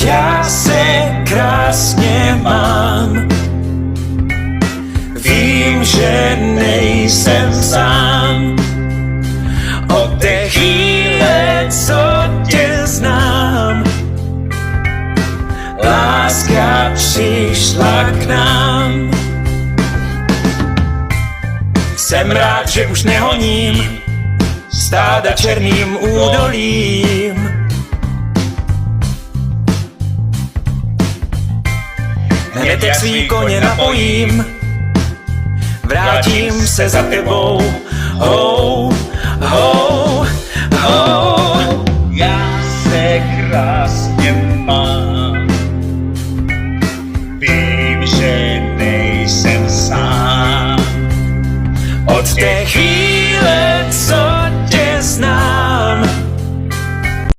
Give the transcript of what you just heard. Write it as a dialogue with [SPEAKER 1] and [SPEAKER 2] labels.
[SPEAKER 1] Já se krásně mám, vím, že nejsem sám. Od té chvíle, co tě znám, láska přišla k nám. Jsem rád, že už nehoním stáda černým údolím. Hned jak svý koně napojím, vrátím se za tebou. Ho, ho, ho.
[SPEAKER 2] Já se krásně